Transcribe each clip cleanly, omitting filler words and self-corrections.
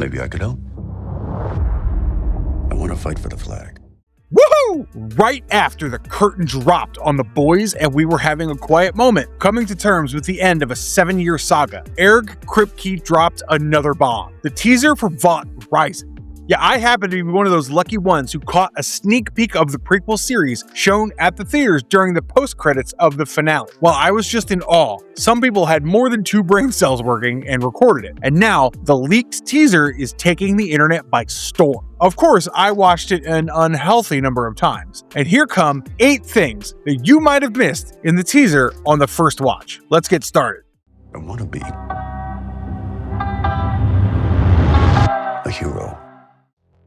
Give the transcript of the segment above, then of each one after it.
Maybe I could help. I want to fight for the flag. Woohoo! Right after the curtain dropped on The Boys and we were having a quiet moment, coming to terms with the end of a 7-year saga, Erik Kripke dropped another bomb. The teaser for Vought Rising. Yeah, I happen to be one of those lucky ones who caught a sneak peek of the prequel series shown at the theaters during the post-credits of the finale. While I was just in awe, some people had more than 2 brain cells working and recorded it, and now the leaked teaser is taking the internet by storm. Of course, I watched it an unhealthy number of times, and here come 8 things that you might have missed in the teaser on the first watch. Let's get started. I want to be a hero.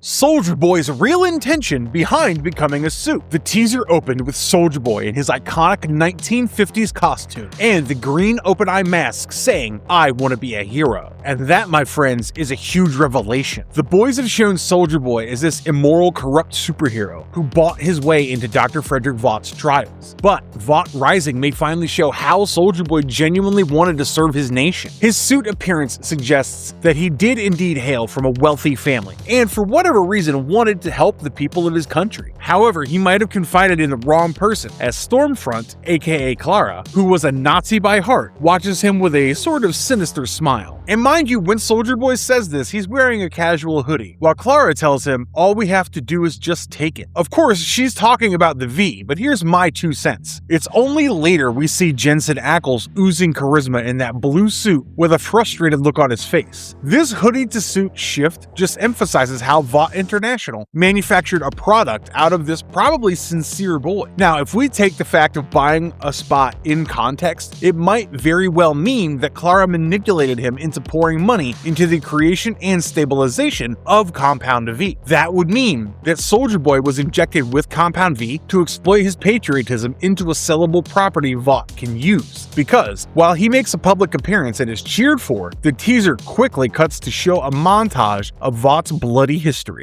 Soldier Boy's real intention behind becoming a suit. The teaser opened with Soldier Boy in his iconic 1950s costume and the green open-eye mask saying, "I want to be a hero." And that, my friends, is a huge revelation. The boys have shown Soldier Boy as this immoral, corrupt superhero who bought his way into Dr. Frederick Vaught's trials. But Vought Rising may finally show how Soldier Boy genuinely wanted to serve his nation. His suit appearance suggests that he did indeed hail from a wealthy family, and for whatever reason wanted to help the people of his country. However, he might have confided in the wrong person, as Stormfront, aka Clara, who was a Nazi by heart, watches him with a sort of sinister smile. And mind you, when Soldier Boy says this, he's wearing a casual hoodie, while Clara tells him, all we have to do is just take it. Of course, she's talking about the V, but here's my 2 cents. It's only later we see Jensen Ackles oozing charisma in that blue suit with a frustrated look on his face. This hoodie to suit shift just emphasizes how Vought International manufactured a product out of this probably sincere boy. Now, if we take the fact of buying a spot in context, it might very well mean that Clara manipulated him into pouring money into the creation and stabilization of Compound V. That would mean that Soldier Boy was injected with Compound V to exploit his patriotism into a sellable property Vought can use. Because, while he makes a public appearance and is cheered for, the teaser quickly cuts to show a montage of Vaught's bloody history.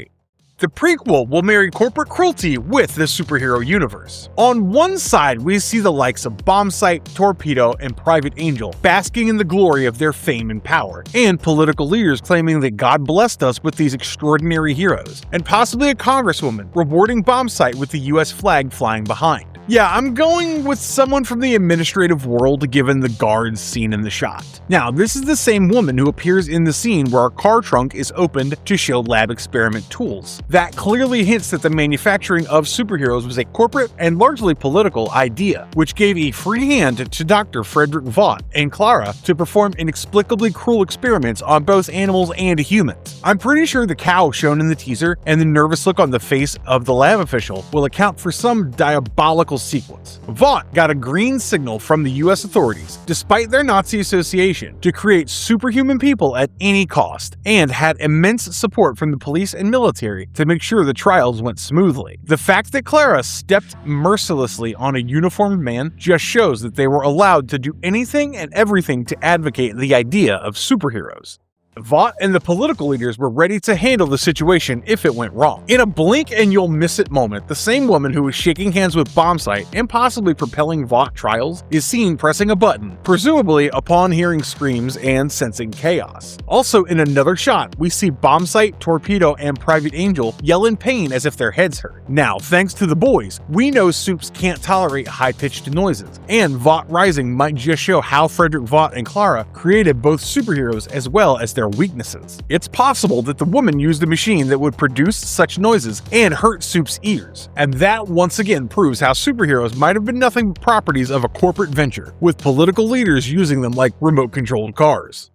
The prequel will marry corporate cruelty with the superhero universe. On one side, we see the likes of Bombsight, Torpedo, and Private Angel basking in the glory of their fame and power, and political leaders claiming that God blessed us with these extraordinary heroes, and possibly a congresswoman rewarding Bombsight with the US flag flying behind. Yeah, I'm going with someone from the administrative world given the guards seen in the shot. Now, this is the same woman who appears in the scene where a car trunk is opened to show lab experiment tools. That clearly hints that the manufacturing of superheroes was a corporate and largely political idea, which gave a free hand to Dr. Frederick Vought and Clara to perform inexplicably cruel experiments on both animals and humans. I'm pretty sure the cow shown in the teaser and the nervous look on the face of the lab official will account for some diabolical sequence. Vought got a green signal from the US authorities, despite their Nazi association, to create superhuman people at any cost, and had immense support from the police and military to make sure the trials went smoothly. The fact that Clara stepped mercilessly on a uniformed man just shows that they were allowed to do anything and everything to advocate the idea of superheroes. Vought and the political leaders were ready to handle the situation if it went wrong. In a blink and you'll miss it moment, the same woman who was shaking hands with Bombsight and possibly propelling Vought trials is seen pressing a button, presumably upon hearing screams and sensing chaos. Also in another shot, we see Bombsight, Torpedo, and Private Angel yell in pain as if their heads hurt. Now, thanks to the boys, we know soups can't tolerate high-pitched noises, and Vought Rising might just show how Frederick Vought and Clara created both superheroes as well as their weaknesses. It's possible that the woman used a machine that would produce such noises and hurt Soup's ears, and that once again proves how superheroes might have been nothing but properties of a corporate venture, with political leaders using them like remote-controlled cars.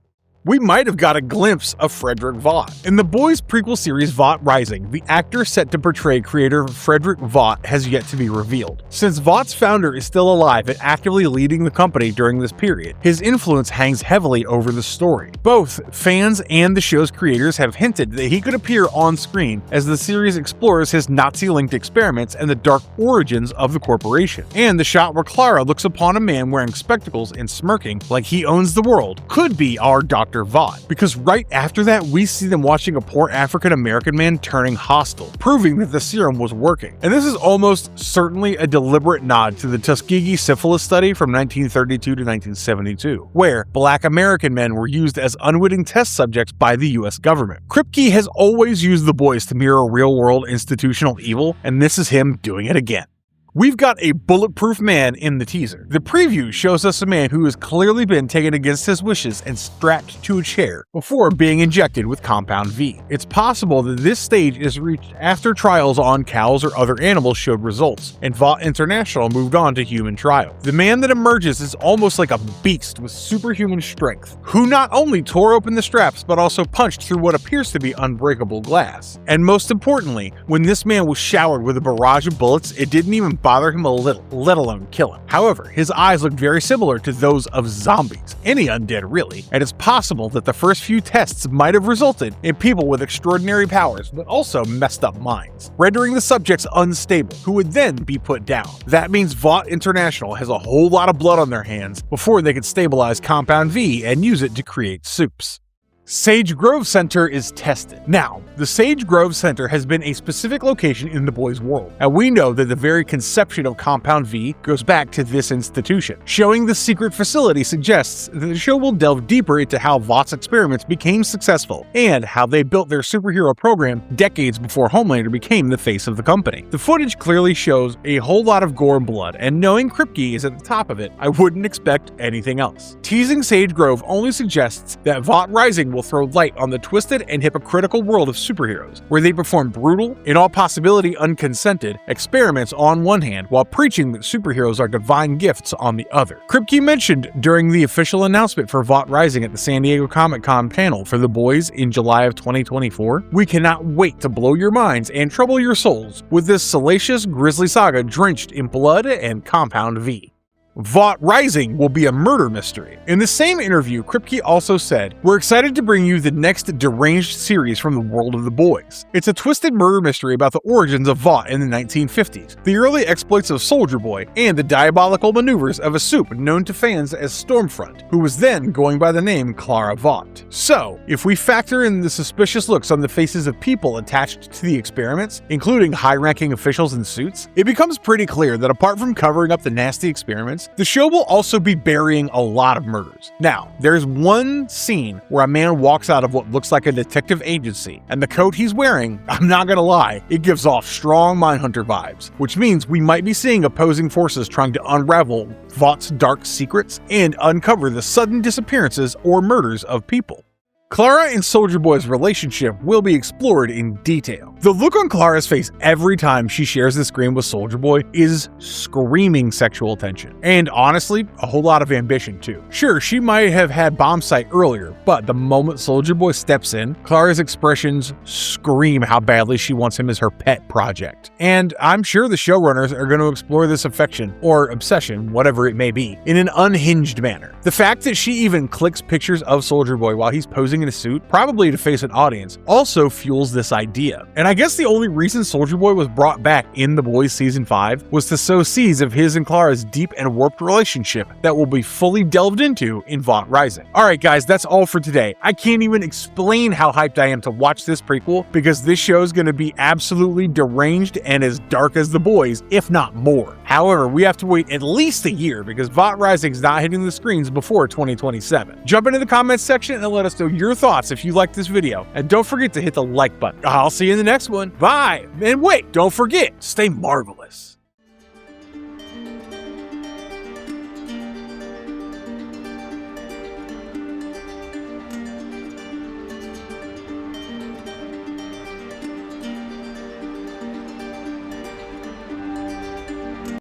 We might have got a glimpse of Frederick Vought. In the Boys prequel series Vought Rising, the actor set to portray creator Frederick Vought has yet to be revealed. Since Vaught's founder is still alive and actively leading the company during this period, his influence hangs heavily over the story. Both fans and the show's creators have hinted that he could appear on screen as the series explores his Nazi-linked experiments and the dark origins of the corporation. And the shot where Clara looks upon a man wearing spectacles and smirking like he owns the world could be our Dr. Dr. Vought, because right after that we see them watching a poor African American man turning hostile, proving that the serum was working. And this is almost certainly a deliberate nod to the Tuskegee syphilis study from 1932 to 1972, where Black American men were used as unwitting test subjects by the US government. Kripke has always used the boys to mirror real-world institutional evil, and this is him doing it again. We've got a bulletproof man in the teaser. The preview shows us a man who has clearly been taken against his wishes and strapped to a chair before being injected with Compound V. It's possible that this stage is reached after trials on cows or other animals showed results, and Vought International moved on to human trials. The man that emerges is almost like a beast with superhuman strength, who not only tore open the straps but also punched through what appears to be unbreakable glass. And most importantly, when this man was showered with a barrage of bullets, it didn't even bother him a little, let alone kill him. However, his eyes look very similar to those of zombies, any undead really, and it's possible that the first few tests might have resulted in people with extraordinary powers, but also messed up minds, rendering the subjects unstable, who would then be put down. That means Vought International has a whole lot of blood on their hands before they could stabilize Compound V and use it to create soups. Sage Grove Center is tested. Now, the Sage Grove Center has been a specific location in the boys' world, and we know that the very conception of Compound V goes back to this institution. Showing the secret facility suggests that the show will delve deeper into how Vought's experiments became successful, and how they built their superhero program decades before Homelander became the face of the company. The footage clearly shows a whole lot of gore and blood, and knowing Kripke is at the top of it, I wouldn't expect anything else. Teasing Sage Grove only suggests that Vought Rising will throw light on the twisted and hypocritical world of superheroes, where they perform brutal, in all possibility unconsented, experiments on one hand, while preaching that superheroes are divine gifts on the other. Kripke mentioned during the official announcement for Vought Rising at the San Diego Comic-Con panel for the boys in July of 2024, "We cannot wait to blow your minds and trouble your souls with this salacious, grisly saga drenched in blood and Compound V." Vought Rising will be a murder mystery. In the same interview, Kripke also said, "We're excited to bring you the next deranged series from the world of the boys. It's a twisted murder mystery about the origins of Vought in the 1950s, the early exploits of Soldier Boy, and the diabolical maneuvers of a soup known to fans as Stormfront, who was then going by the name Clara Vought." So, if we factor in the suspicious looks on the faces of people attached to the experiments, including high-ranking officials in suits, it becomes pretty clear that apart from covering up the nasty experiments, the show will also be burying a lot of murders. Now, there's one scene where a man walks out of what looks like a detective agency, and the coat he's wearing, I'm not gonna lie, it gives off strong Mindhunter vibes, which means we might be seeing opposing forces trying to unravel Vought's dark secrets and uncover the sudden disappearances or murders of people. Clara and Soldier Boy's relationship will be explored in detail. The look on Clara's face every time she shares the screen with Soldier Boy is screaming sexual tension. And honestly, a whole lot of ambition too. Sure, she might have had bomb sight earlier, but the moment Soldier Boy steps in, Clara's expressions scream how badly she wants him as her pet project. And I'm sure the showrunners are going to explore this affection, or obsession, whatever it may be, in an unhinged manner. The fact that she even clicks pictures of Soldier Boy while he's posing in a suit, probably to face an audience, also fuels this idea. And I guess the only reason Soldier Boy was brought back in The Boys Season 5 was to sow seeds of his and Clara's deep and warped relationship that will be fully delved into in Vought Rising. Alright guys, that's all for today. I can't even explain how hyped I am to watch this prequel, because this show is going to be absolutely deranged and as dark as The Boys, if not more. However, we have to wait at least a year because Vought Rising is not hitting the screens before 2027. Jump into the comments section and let us know your thoughts if you liked this video, and don't forget to hit the like button. I'll see you in the next one. Bye! And wait, don't forget, stay marvelous.